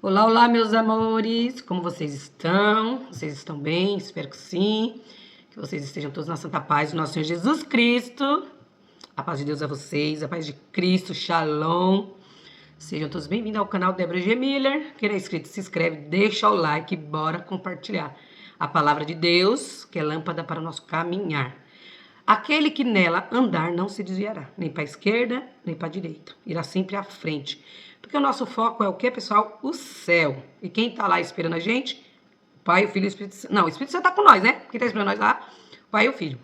Olá, olá, meus amores! Como vocês estão? Vocês estão bem? Espero que sim. Que vocês estejam todos na santa paz do nosso Senhor Jesus Cristo. A paz de Deus a vocês, a paz de Cristo, Shalom. Sejam todos bem-vindos ao canal Débora G. Miller. Quem não é inscrito, se inscreve, deixa o like e bora compartilhar a palavra de Deus, que é lâmpada para o nosso caminhar. Aquele que nela andar não se desviará, nem para a esquerda, nem para a direita. Irá sempre à frente. Porque o nosso foco é o que, pessoal? O céu. E quem está lá esperando a gente? O Pai, o Filho e o Espírito Santo. Não, o Espírito Santo está com nós, né? Quem está esperando nós lá? O Pai e o Filho.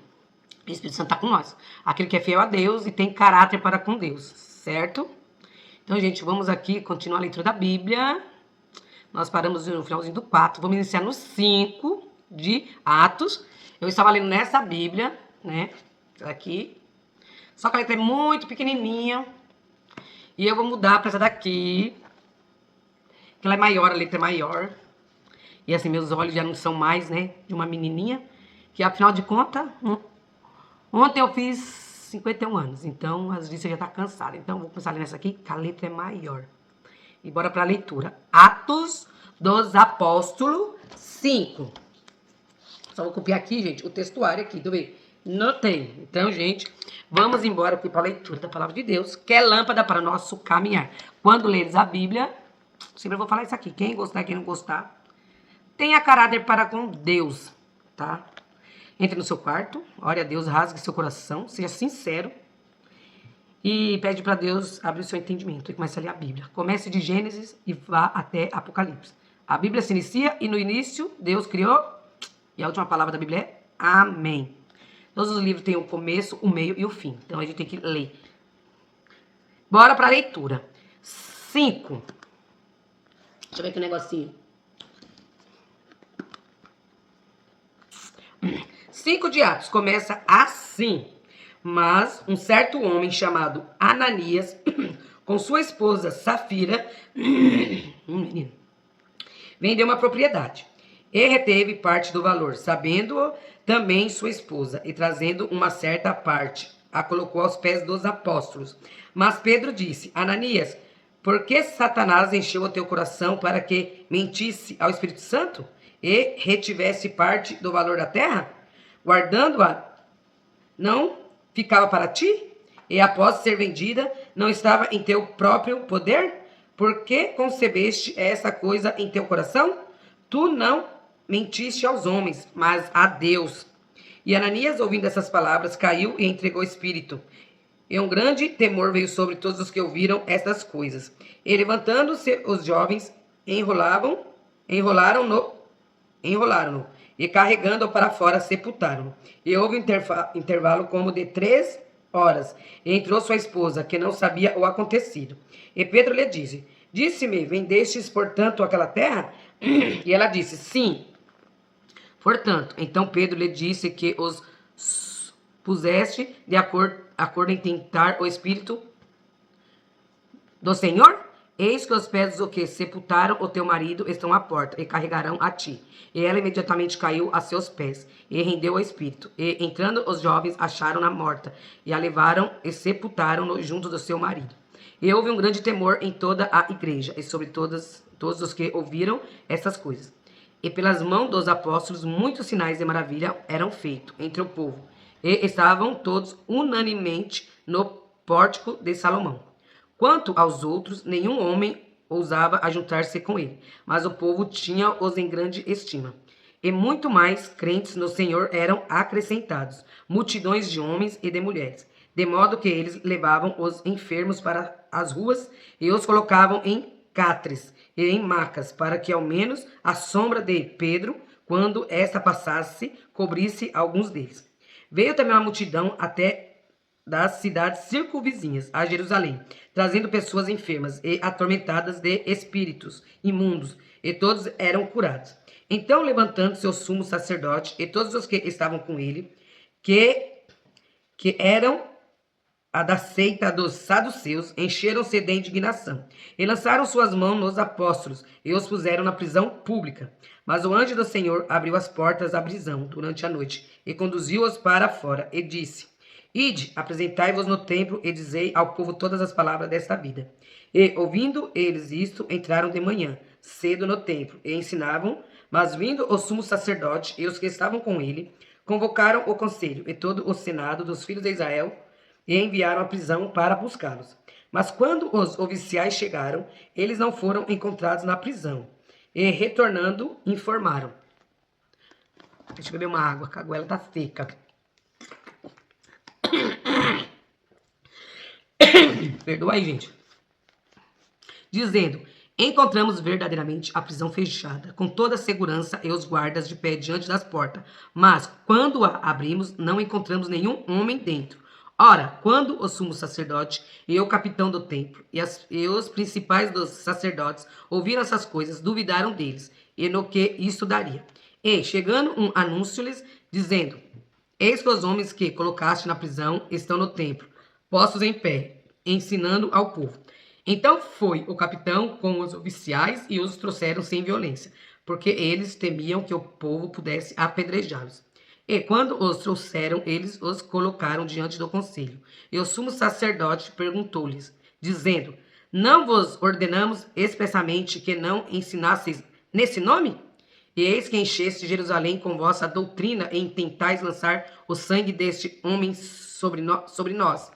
O Espírito Santo está com nós. Aquele que é fiel a Deus e tem caráter para com Deus, certo? Então, gente, vamos aqui continuar a leitura da Bíblia. Nós paramos no finalzinho do 4. Vamos iniciar no 5 de Atos. Eu estava lendo nessa Bíblia, né? Aqui. Só que a letra é muito pequenininha. E eu vou mudar para essa daqui. Que ela é maior, a letra é maior. E assim, meus olhos já não são mais, né? De uma menininha. Que afinal de contas, ontem eu fiz 51 anos. Então, às vezes, você já tá cansada. Então, vou começar a ler nessa aqui, que a letra é maior. E bora para a leitura. Atos dos Apóstolos 5. Só vou copiar aqui, gente, o textuário aqui, ver? Não tem. Então, gente, vamos embora aqui para a leitura da palavra de Deus, que é lâmpada para o nosso caminhar. Quando leres a Bíblia, sempre vou falar isso aqui. Quem gostar, quem não gostar, tenha caráter para com Deus, tá? Entre no seu quarto, ore a Deus, rasgue seu coração, seja sincero e pede para Deus abrir o seu entendimento e comece a ler a Bíblia. Comece de Gênesis e vá até Apocalipse. A Bíblia se inicia e no início Deus criou e a última palavra da Bíblia é Amém. Todos os livros têm o começo, o meio e o fim. Então, a gente tem que ler. Bora para a leitura. 5. Deixa eu ver aqui um negocinho. 5 de Atos. Começa assim. Mas um certo homem chamado Ananias, com sua esposa Safira, vendeu uma propriedade. E reteve parte do valor, sabendo-o também sua esposa, e trazendo uma certa parte, a colocou aos pés dos apóstolos. Mas Pedro disse: Ananias, por que Satanás encheu o teu coração para que mentisse ao Espírito Santo e retivesse parte do valor da terra? Guardando-a, não ficava para ti? E após ser vendida, não estava em teu próprio poder? Por que concebeste essa coisa em teu coração? Tu não mentiste aos homens, mas a Deus. E Ananias, ouvindo essas palavras, caiu e entregou o espírito. E um grande temor veio sobre todos os que ouviram estas coisas. E levantando-se os jovens, enrolaram-no, e carregando-o para fora, sepultaram-no. E houve intervalo como de 3 horas. E entrou sua esposa, que não sabia o acontecido. E Pedro lhe disse: Disse-me, vendestes, portanto, aquela terra? E ela disse: Sim. Portanto, então Pedro lhe disse que os puseste de acordo em tentar o Espírito do Senhor? Eis que os pés do que sepultaram o teu marido estão à porta e carregarão a ti. E ela imediatamente caiu a seus pés e rendeu o espírito. E entrando os jovens acharam-na morta e a levaram e sepultaram-no junto do seu marido. E houve um grande temor em toda a igreja e sobre todos os que ouviram essas coisas. E pelas mãos dos apóstolos muitos sinais de maravilha eram feitos entre o povo. E estavam todos unanimemente no pórtico de Salomão. Quanto aos outros, nenhum homem ousava ajuntar-se com ele, mas o povo tinha-os em grande estima. E muito mais crentes no Senhor eram acrescentados, multidões de homens e de mulheres, de modo que eles levavam os enfermos para as ruas e os colocavam em catres e em macas, para que ao menos a sombra de Pedro, quando esta passasse, cobrisse alguns deles. Veio também uma multidão até das cidades circunvizinhas a Jerusalém, trazendo pessoas enfermas e atormentadas de espíritos imundos, e todos eram curados. Então, levantando-se o sumo sacerdote e todos os que estavam com ele, que eram a da seita dos saduceus, encheram-se de indignação e lançaram suas mãos nos apóstolos e os puseram na prisão pública. Mas o anjo do Senhor abriu as portas da prisão durante a noite e conduziu-os para fora e disse: Ide, apresentai-vos no templo e dizei ao povo todas as palavras desta vida. E, ouvindo eles isto, entraram de manhã, cedo no templo e ensinavam, mas vindo o sumo sacerdote e os que estavam com ele, convocaram o conselho e todo o senado dos filhos de Israel e enviaram à prisão para buscá-los. Mas quando os oficiais chegaram, eles não foram encontrados na prisão. E retornando, informaram. Deixa eu beber uma água, que a goela tá seca. Perdoa aí, gente. Dizendo, encontramos verdadeiramente a prisão fechada, com toda a segurança e os guardas de pé diante das portas. Mas, quando a abrimos, não encontramos nenhum homem dentro. Ora, quando o sumo sacerdote e o capitão do templo e os principais dos sacerdotes ouviram essas coisas, duvidaram deles, e no que isso daria. E, chegando um anúncio-lhes, dizendo, eis que os homens que colocaste na prisão estão no templo, postos em pé, ensinando ao povo. Então foi o capitão com os oficiais e os trouxeram sem violência, porque eles temiam que o povo pudesse apedrejá-los. E quando os trouxeram, eles os colocaram diante do conselho. E o sumo sacerdote perguntou-lhes, dizendo, não vos ordenamos expressamente que não ensinasseis nesse nome? E eis que encheste Jerusalém com vossa doutrina e intentais lançar o sangue deste homem sobre nós.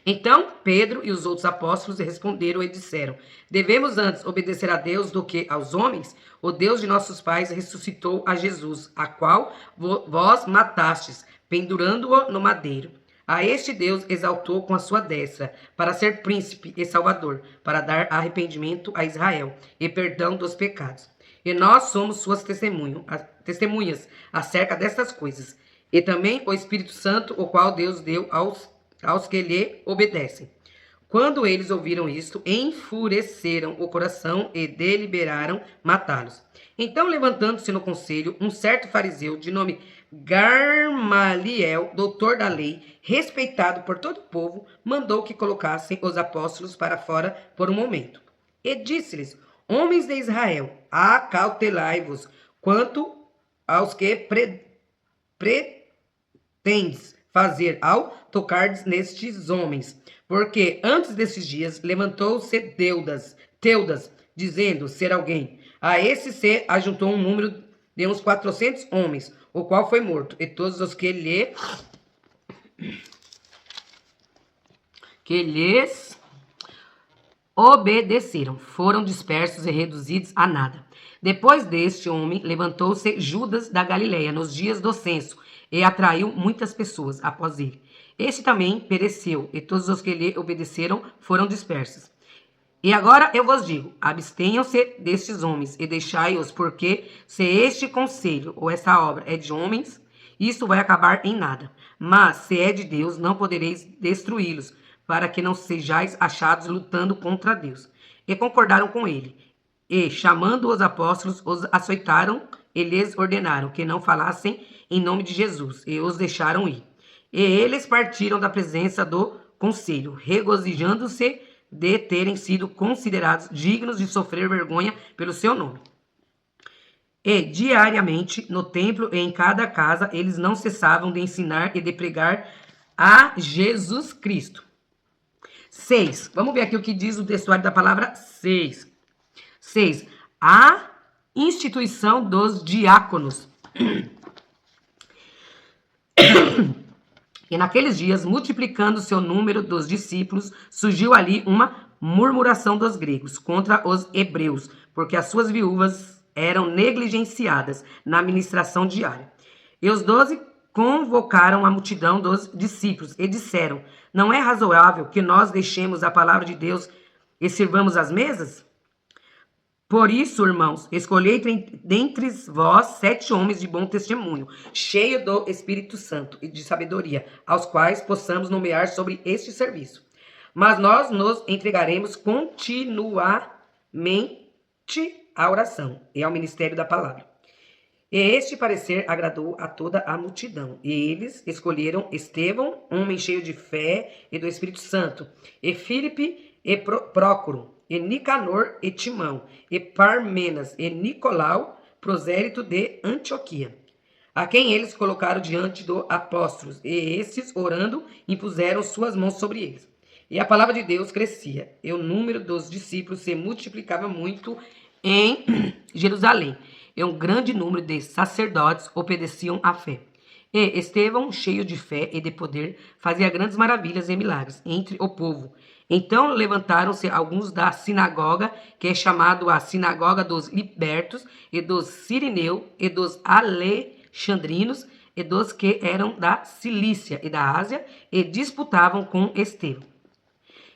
Então Pedro e os outros apóstolos responderam e disseram, devemos antes obedecer a Deus do que aos homens? O Deus de nossos pais ressuscitou a Jesus, a qual vós matastes, pendurando-o no madeiro. A este Deus exaltou com a sua destra, para ser príncipe e salvador, para dar arrependimento a Israel e perdão dos pecados. E nós somos suas testemunhas acerca destas coisas. E também o Espírito Santo, o qual Deus deu aos que lhe obedecem. Quando eles ouviram isto, enfureceram o coração e deliberaram matá-los. Então, levantando-se no conselho, um certo fariseu, de nome Gamaliel, doutor da lei, respeitado por todo o povo, mandou que colocassem os apóstolos para fora por um momento. E disse-lhes, homens de Israel, acautelai-vos quanto aos que pretendes fazer ao tocardes nestes homens. Porque antes desses dias levantou-se Teudas, dizendo ser alguém. A esse se ajuntou um número de uns 400 homens, o qual foi morto, e todos os que lhes obedeceram foram dispersos e reduzidos a nada. Depois deste homem, levantou-se Judas da Galileia nos dias do censo, e atraiu muitas pessoas após ele. Este também pereceu, e todos os que lhe obedeceram foram dispersos. E agora eu vos digo, abstenham-se destes homens, e deixai-os, porque se este conselho ou esta obra é de homens, isto vai acabar em nada. Mas se é de Deus, não podereis destruí-los, para que não sejais achados lutando contra Deus. E concordaram com ele. E, chamando os apóstolos, os açoitaram e lhes ordenaram que não falassem em nome de Jesus, e os deixaram ir. E eles partiram da presença do conselho, regozijando-se de terem sido considerados dignos de sofrer vergonha pelo seu nome. E diariamente, no templo e em cada casa, eles não cessavam de ensinar e de pregar a Jesus Cristo. 6. Vamos ver aqui o que diz o textuário da palavra 6. 6. A instituição dos diáconos. E naqueles dias, multiplicando seu número dos discípulos, surgiu ali uma murmuração dos gregos contra os hebreus, porque as suas viúvas eram negligenciadas na ministração diária. E os 12 convocaram a multidão dos discípulos e disseram, não é razoável que nós deixemos a palavra de Deus e sirvamos as mesas? Por isso, irmãos, escolhei dentre vós 7 homens de bom testemunho, cheios do Espírito Santo e de sabedoria, aos quais possamos nomear sobre este serviço. Mas nós nos entregaremos continuamente à oração e ao ministério da palavra. E este parecer agradou a toda a multidão. E eles escolheram Estevão, homem cheio de fé e do Espírito Santo, e Filipe e Prócoro, e Nicanor e Timão, e Parmenas e Nicolau, prosélito de Antioquia, a quem eles colocaram diante dos apóstolos, e estes, orando, impuseram suas mãos sobre eles. E a palavra de Deus crescia, e o número dos discípulos se multiplicava muito, em Jerusalém, e um grande número de sacerdotes obedeciam à fé. E Estevão, cheio de fé e de poder, fazia grandes maravilhas e milagres entre o povo. Então levantaram-se alguns da sinagoga, que é chamado a sinagoga dos libertos, e dos sirineus, e dos alexandrinos, e dos que eram da Cilícia e da Ásia, e disputavam com Estevão.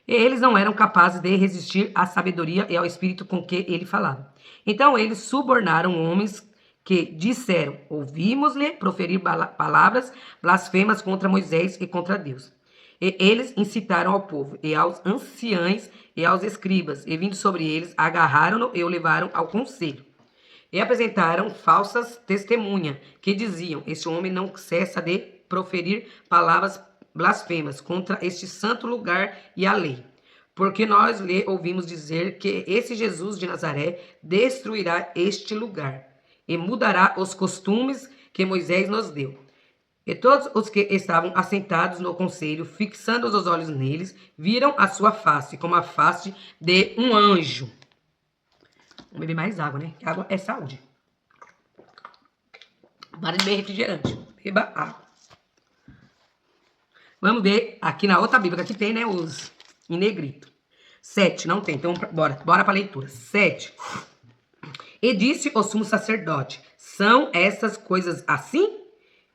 E eles não eram capazes de resistir à sabedoria e ao espírito com que ele falava. Então eles subornaram homens que disseram: ouvimos-lhe proferir palavras blasfemas contra Moisés e contra Deus. E eles incitaram ao povo e aos anciães e aos escribas, e vindo sobre eles, agarraram-no e o levaram ao conselho. E apresentaram falsas testemunhas, que diziam: este homem não cessa de proferir palavras blasfemas contra este santo lugar e a lei. Porque nós lhe ouvimos dizer que esse Jesus de Nazaré destruirá este lugar e mudará os costumes que Moisés nos deu. E todos os que estavam assentados no conselho, fixando os olhos neles, viram a sua face como a face de um anjo. Vamos beber mais água, né? Que água é saúde. Para de beber refrigerante. Beba água. Vamos ver aqui na outra Bíblia, que aqui tem, né, os em negrito. 7, não tem, então bora para a leitura. 7. E disse o sumo sacerdote: são essas coisas assim?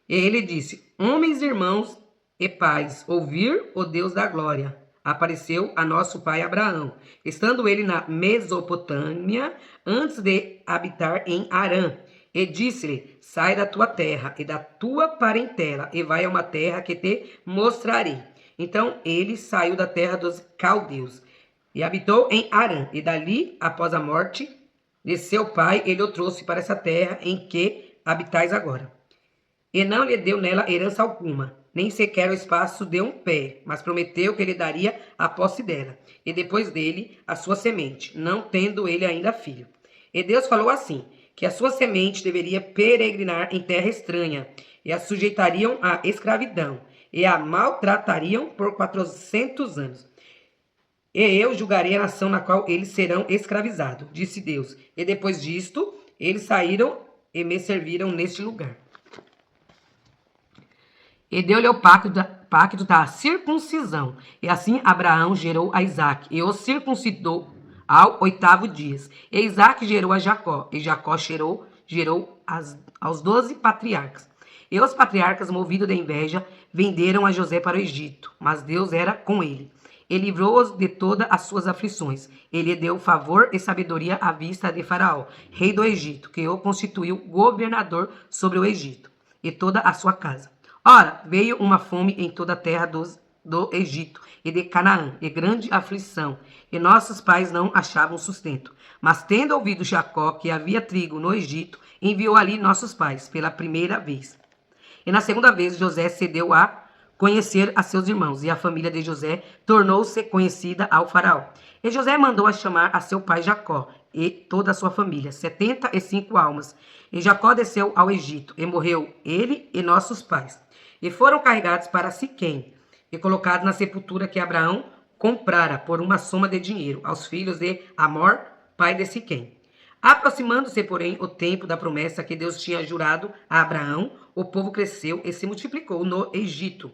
E ele disse: homens, irmãos e pais, ouvir o Deus da glória. Apareceu a nosso pai Abraão, estando ele na Mesopotâmia, antes de habitar em Harã. E disse-lhe: sai da tua terra e da tua parentela, e vai a uma terra que te mostrarei. Então ele saiu da terra dos caldeus, e habitou em Harã. E dali, após a morte de seu pai, ele o trouxe para essa terra em que habitais agora. E não lhe deu nela herança alguma, nem sequer o espaço de um pé, mas prometeu que lhe daria a posse dela, e depois dele a sua semente, não tendo ele ainda filho. E Deus falou assim: que a sua semente deveria peregrinar em terra estranha, e a sujeitariam à escravidão, e a maltratariam por 400 anos. E eu julgarei a nação na qual eles serão escravizados, disse Deus. E depois disto, eles saíram e me serviram neste lugar. E deu-lhe o pacto da circuncisão. E assim Abraão gerou a Isaque, e o circuncidou ao 8º dia. E Isaque gerou a Jacó, e Jacó gerou aos 12 patriarcas. E os patriarcas, movidos de inveja, venderam a José para o Egito, mas Deus era com ele. E livrou-os de todas as suas aflições. Ele deu favor e sabedoria à vista de Faraó, rei do Egito, que o constituiu governador sobre o Egito e toda a sua casa. Ora, veio uma fome em toda a terra do Egito e de Canaã, e grande aflição, e nossos pais não achavam sustento. Mas tendo ouvido Jacó que havia trigo no Egito, enviou ali nossos pais pela primeira vez. E na segunda vez José cedeu a conhecer a seus irmãos, e a família de José tornou-se conhecida ao faraó. E José mandou a chamar a seu pai Jacó e toda a sua família, 75 almas. E Jacó desceu ao Egito, e morreu ele e nossos pais. E foram carregados para Siquém, e colocados na sepultura que Abraão comprara por uma soma de dinheiro aos filhos de Amor, pai de Siquém. Aproximando-se, porém, o tempo da promessa que Deus tinha jurado a Abraão, o povo cresceu e se multiplicou no Egito,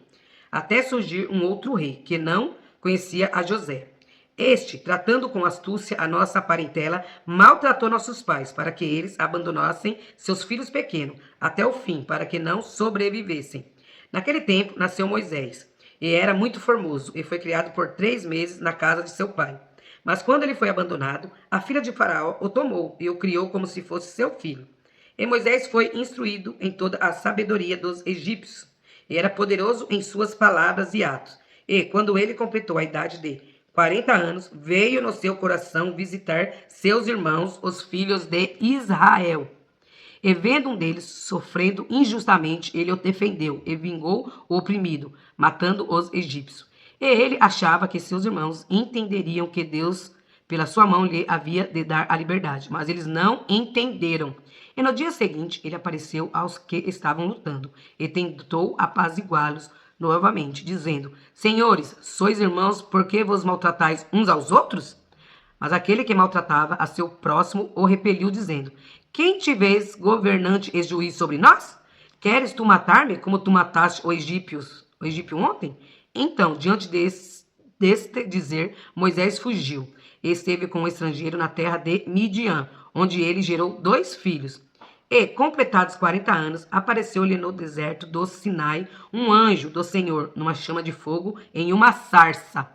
até surgir um outro rei, que não conhecia a José. Este, tratando com astúcia a nossa parentela, maltratou nossos pais, para que eles abandonassem seus filhos pequenos, até o fim, para que não sobrevivessem. Naquele tempo, nasceu Moisés, e era muito formoso, e foi criado por 3 meses na casa de seu pai. Mas quando ele foi abandonado, a filha de Faraó o tomou, e o criou como se fosse seu filho. E Moisés foi instruído em toda a sabedoria dos egípcios, e era poderoso em suas palavras e atos. E, quando ele completou a idade de 40 anos, veio no seu coração visitar seus irmãos, os filhos de Israel. E vendo um deles sofrendo injustamente, ele o defendeu e vingou o oprimido, matando os egípcios. E ele achava que seus irmãos entenderiam que Deus, pela sua mão, lhe havia de dar a liberdade, mas eles não entenderam. E no dia seguinte, ele apareceu aos que estavam lutando e tentou apaziguá-los novamente, dizendo: Senhores, sois irmãos, por que vos maltratais uns aos outros? Mas aquele que maltratava a seu próximo o repeliu, dizendo: Quem te vês governante e juiz sobre nós? Queres tu matar-me como tu mataste o egípcio ontem? Então, diante deste dizer, Moisés fugiu e esteve com o estrangeiro na terra de Midian, onde ele gerou 2 filhos. E, completados 40 anos, apareceu-lhe no deserto do Sinai um anjo do Senhor, numa chama de fogo, em uma sarça.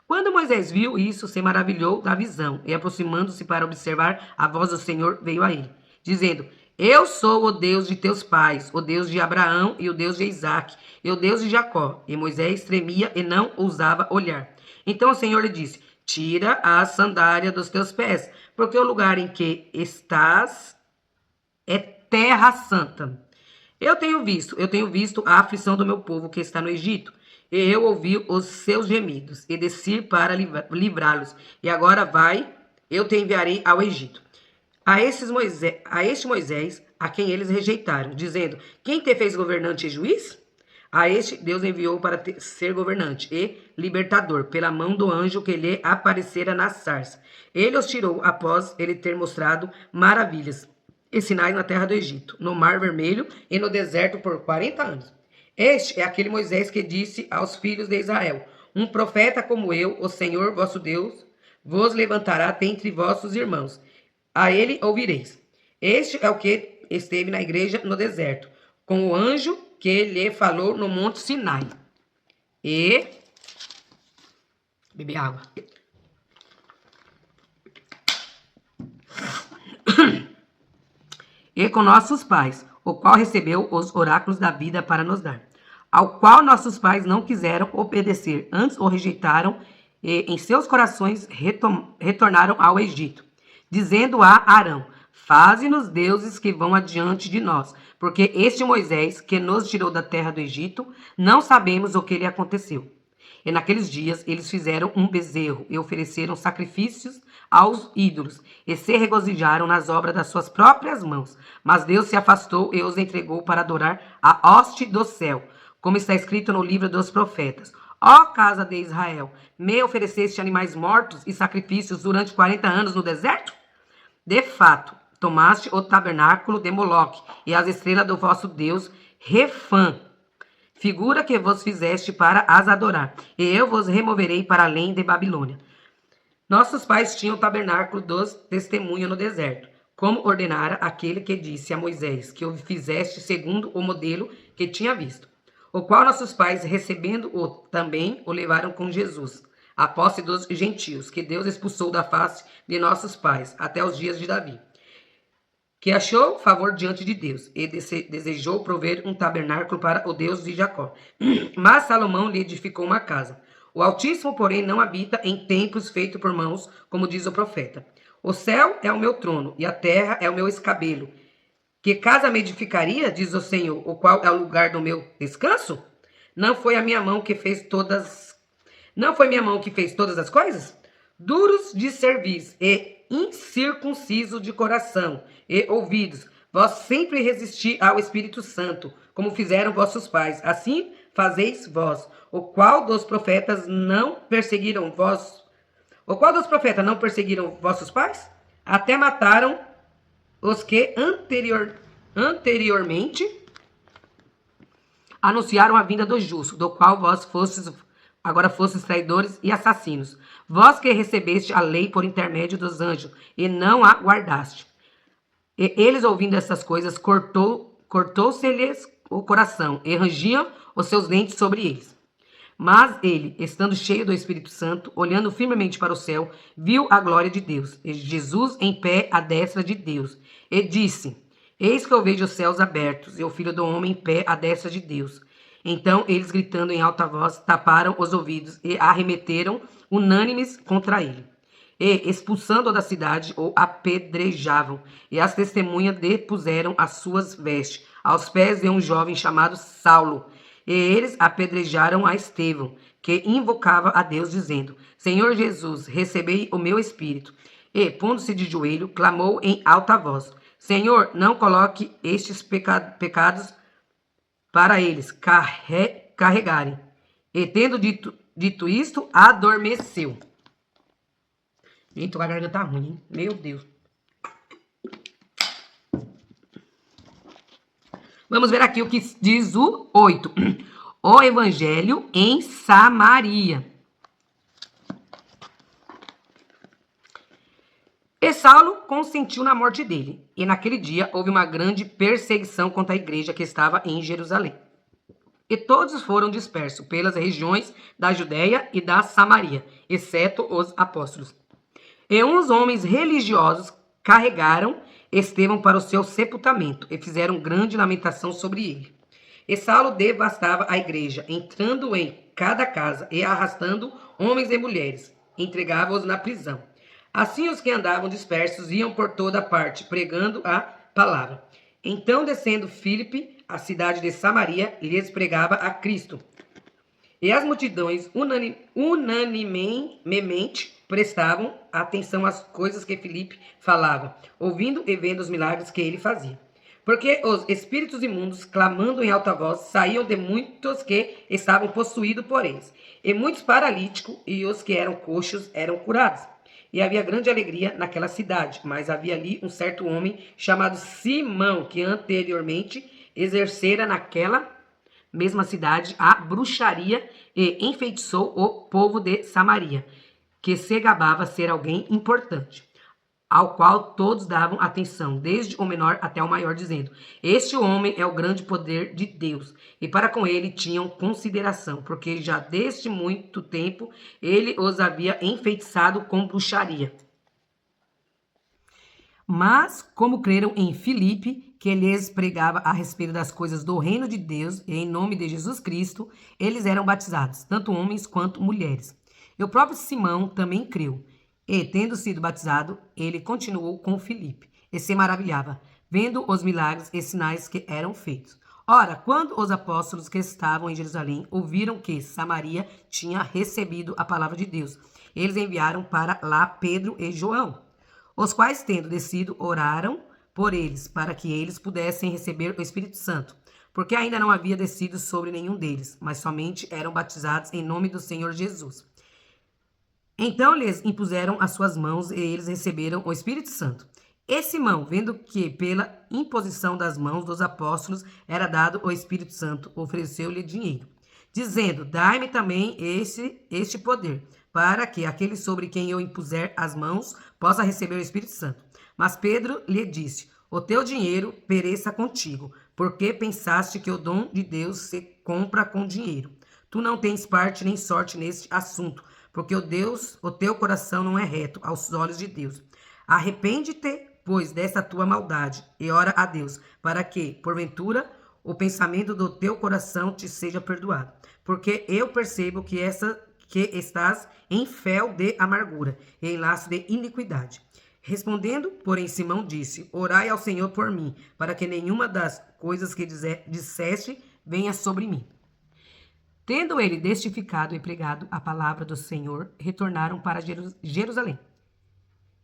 Quando Moisés viu isso, se maravilhou da visão, e aproximando-se para observar, a voz do Senhor veio a ele, dizendo: Eu sou o Deus de teus pais, o Deus de Abraão e o Deus de Isaque, e o Deus de Jacó. E Moisés tremia e não ousava olhar. Então o Senhor lhe disse: Tira a sandália dos teus pés, porque o lugar em que estás é terra santa. Eu tenho visto a aflição do meu povo que está no Egito. E eu ouvi os seus gemidos e desci para livrá-los. E agora vai, eu te enviarei ao Egito. A este Moisés, a quem eles rejeitaram, dizendo: Quem te fez governante e juiz? A este Deus enviou para ser governante e libertador, pela mão do anjo que lhe aparecera na sarça. Ele os tirou após ele ter mostrado maravilhas e sinais na terra do Egito, no Mar Vermelho e no deserto por 40 anos. Este é aquele Moisés que disse aos filhos de Israel: Um profeta como eu, o Senhor vosso Deus, vos levantará dentre vossos irmãos. A ele ouvireis. Este é o que esteve na igreja no deserto, com o anjo que lhe falou no monte Sinai. E... beber água. E com nossos pais, o qual recebeu os oráculos da vida para nos dar, ao qual nossos pais não quiseram obedecer, antes o rejeitaram e em seus corações retornaram ao Egito, dizendo a Arão: Faze-nos deuses que vão adiante de nós, porque este Moisés, que nos tirou da terra do Egito, não sabemos o que lhe aconteceu. E naqueles dias eles fizeram um bezerro e ofereceram sacrifícios aos ídolos, e se regozijaram nas obras das suas próprias mãos. Mas Deus se afastou e os entregou para adorar a hoste do céu, como está escrito no livro dos profetas. Ó casa de Israel, me ofereceste animais mortos e sacrifícios durante 40 anos no deserto? De fato, tomaste o tabernáculo de Moloque e as estrelas do vosso Deus Refã, figura que vos fizeste para as adorar, e eu vos removerei para além de Babilônia. Nossos pais tinham o tabernáculo dos testemunhos no deserto, como ordenara aquele que disse a Moisés, que o fizeste segundo o modelo que tinha visto, o qual nossos pais, recebendo-o, também o levaram com Jesus, a posse dos gentios, que Deus expulsou da face de nossos pais, até os dias de Davi, que achou favor diante de Deus, e desejou prover um tabernáculo para o Deus de Jacó. Mas Salomão lhe edificou uma casa. O Altíssimo, porém, não habita em templos feitos por mãos, como diz o profeta. O céu é o meu trono, e a terra é o meu escabelo. Que casa me edificaria, diz o Senhor, o qual é o lugar do meu descanso? Não foi minha mão que fez todas as coisas? Duros de cerviz e incircunciso de coração e ouvidos, vós sempre resisti ao Espírito Santo, como fizeram vossos pais. Assim fazeis vós. O qual dos profetas não perseguiram vossos pais? Até mataram os que anteriormente anunciaram a vinda do justo, do qual vós agora fostes traidores e assassinos. Vós que recebeste a lei por intermédio dos anjos, e não a guardaste. E eles, ouvindo essas coisas, cortou-se-lhes o coração, e rangiam os seus dentes sobre eles. Mas ele, estando cheio do Espírito Santo, olhando firmemente para o céu, viu a glória de Deus, e Jesus em pé à destra de Deus, e disse: Eis que eu vejo os céus abertos, e o Filho do Homem em pé à destra de Deus. Então eles, gritando em alta voz, taparam os ouvidos e arremeteram unânimes contra ele. E, expulsando-o da cidade, o apedrejavam. E as testemunhas depuseram as suas vestes aos pés de um jovem chamado Saulo. E eles apedrejaram a Estevão, que invocava a Deus, dizendo: Senhor Jesus, recebei o meu espírito. E, pondo-se de joelho, clamou em alta voz: Senhor, não coloque estes pecados para eles carregarem. E, tendo dito isto, adormeceu. Gente, tô com a garganta ruim, hein? Meu Deus. Vamos ver aqui o que diz o 8. O evangelho em Samaria. E Saulo consentiu na morte dele. E naquele dia houve uma grande perseguição contra a igreja que estava em Jerusalém. E todos foram dispersos pelas regiões da Judéia e da Samaria, exceto os apóstolos. E uns homens religiosos carregaram Estevão para o seu sepultamento e fizeram grande lamentação sobre ele. E Saulo devastava a igreja, entrando em cada casa e arrastando homens e mulheres, entregava-os na prisão. Assim os que andavam dispersos iam por toda parte, pregando a palavra. Então, descendo Filipe, a cidade de Samaria, lhes pregava a Cristo. E as multidões unanimemente prestavam atenção às coisas que Filipe falava, ouvindo e vendo os milagres que ele fazia. Porque os espíritos imundos, clamando em alta voz, saíam de muitos que estavam possuídos por eles. E muitos paralíticos e os que eram coxos eram curados. E havia grande alegria naquela cidade. Mas havia ali um certo homem chamado Simão, que anteriormente exercera naquela mesma cidade a bruxaria e enfeitiçou o povo de Samaria, que se gabava ser alguém importante, ao qual todos davam atenção, desde o menor até o maior, dizendo: este homem é o grande poder de Deus. E para com ele tinham consideração, porque já desde muito tempo ele os havia enfeitiçado com bruxaria. Mas, como creram em Filipe, que lhes pregava a respeito das coisas do reino de Deus e em nome de Jesus Cristo, eles eram batizados, tanto homens quanto mulheres. E o próprio Simão também creu. E, tendo sido batizado, ele continuou com Filipe e se maravilhava, vendo os milagres e sinais que eram feitos. Ora, quando os apóstolos que estavam em Jerusalém ouviram que Samaria tinha recebido a palavra de Deus, eles enviaram para lá Pedro e João, os quais, tendo descido, oraram por eles, para que eles pudessem receber o Espírito Santo, porque ainda não havia descido sobre nenhum deles, mas somente eram batizados em nome do Senhor Jesus. Então lhes impuseram as suas mãos e eles receberam o Espírito Santo. E Simão, vendo que pela imposição das mãos dos apóstolos era dado o Espírito Santo, ofereceu-lhe dinheiro, dizendo: dai-me também este poder, para que aquele sobre quem eu impuser as mãos possa receber o Espírito Santo. Mas Pedro lhe disse: o teu dinheiro pereça contigo, porque pensaste que o dom de Deus se compra com dinheiro. Tu não tens parte nem sorte neste assunto, porque o teu coração não é reto aos olhos de Deus. Arrepende-te, pois, desta tua maldade, e ora a Deus, para que, porventura, o pensamento do teu coração te seja perdoado. Porque eu percebo que estás em fel de amargura e em laço de iniquidade. Respondendo, porém, Simão disse: orai ao Senhor por mim, para que nenhuma das coisas que disseste venha sobre mim. Tendo ele testificado e pregado a palavra do Senhor, retornaram para Jerusalém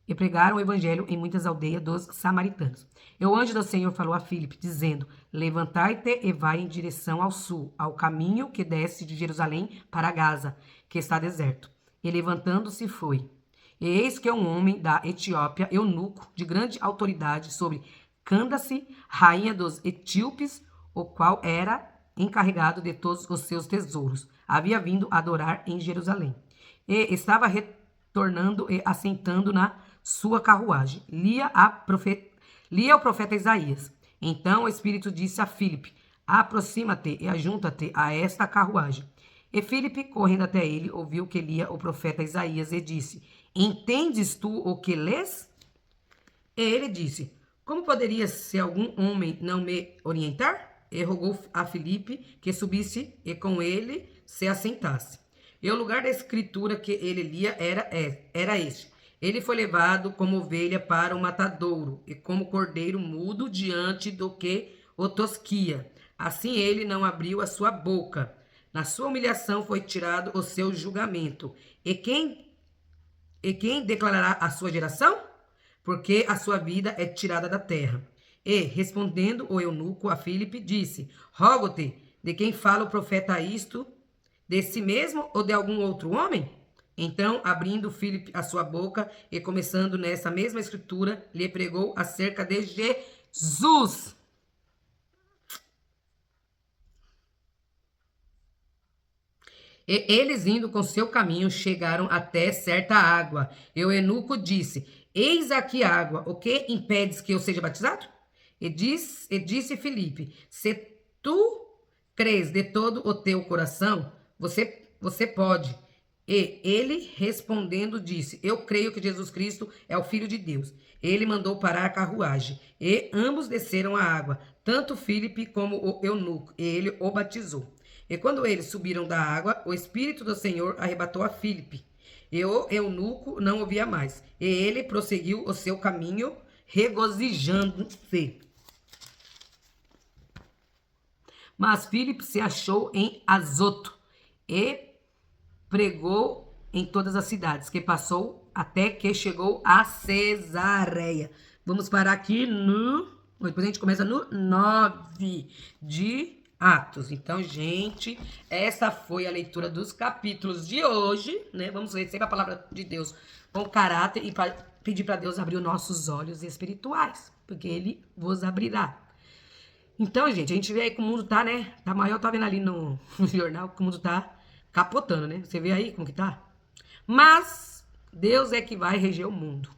e pregaram o evangelho em muitas aldeias dos samaritanos. E o anjo do Senhor falou a Filipe, dizendo: levantai-te e vai em direção ao sul, ao caminho que desce de Jerusalém para Gaza, que está deserto. E levantando-se foi. E eis que um homem da Etiópia, eunuco, de grande autoridade sobre Candace, rainha dos etíopes, o qual era encarregado de todos os seus tesouros, havia vindo adorar em Jerusalém. E estava retornando e assentando na sua carruagem. Lia o profeta Isaías. Então o Espírito disse a Filipe: aproxima-te e ajunta-te a esta carruagem. E Filipe, correndo até ele, ouviu que lia o profeta Isaías e disse: entendes tu o que lês? E ele disse: como poderia, se algum homem não me orientar? E rogou a Filipe que subisse e com ele se assentasse. E o lugar da escritura que ele lia era este: ele foi levado como ovelha para o matadouro, e como cordeiro mudo diante do que o tosquia. Assim ele não abriu a sua boca. Na sua humilhação foi tirado o seu julgamento. E quem declarará a sua geração? Porque a sua vida é tirada da terra. E, respondendo o eunuco a Filipe, disse: rogo-te, de quem fala o profeta isto, de si mesmo ou de algum outro homem? Então, abrindo Filipe a sua boca e começando nessa mesma escritura, lhe pregou acerca de Jesus. E eles indo com seu caminho, chegaram até certa água. E o eunuco disse, eis aqui água, o que impedes que eu seja batizado? E disse Filipe, se tu crês de todo o teu coração, você pode. E ele respondendo disse, eu creio que Jesus Cristo é o Filho de Deus. Ele mandou parar a carruagem, e ambos desceram a água, tanto Filipe como o eunuco, e ele o batizou. E quando eles subiram da água, o Espírito do Senhor arrebatou a Filipe. E o eunuco não ouvia mais. E ele prosseguiu o seu caminho, regozijando-se. Mas Filipe se achou em Azoto e pregou em todas as cidades, que passou até que chegou a Cesareia. Vamos parar aqui no... Depois a gente começa no 9 de Atos. Então, gente, essa foi a leitura dos capítulos de hoje, né? Vamos ler sempre a palavra de Deus com caráter e pedir para Deus abrir os nossos olhos espirituais, porque Ele vos abrirá. Então, gente, a gente vê aí que o mundo tá, né? Tá maior, tá vendo ali no jornal que o mundo tá capotando, né? Você vê aí como que tá? Mas Deus é que vai reger o mundo.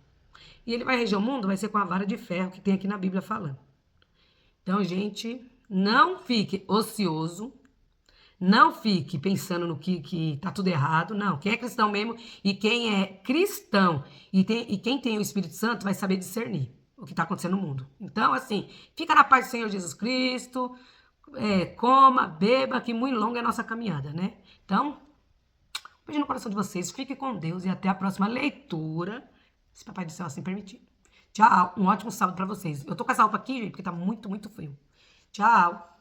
E Ele vai reger o mundo, vai ser com a vara de ferro que tem aqui na Bíblia falando. Então, gente, não fique ocioso, não fique pensando no que tá tudo errado, não. Quem é cristão mesmo e quem é cristão e quem tem o Espírito Santo vai saber discernir o que está acontecendo no mundo. Então, assim, fica na paz do Senhor Jesus Cristo, coma, beba, que muito longa é a nossa caminhada, né? Então, beijo no coração de vocês, fique com Deus e até a próxima leitura, se Papai do Céu assim permitir. Tchau, um ótimo sábado para vocês. Eu tô com essa roupa aqui, gente, porque tá muito, muito frio. Tchau.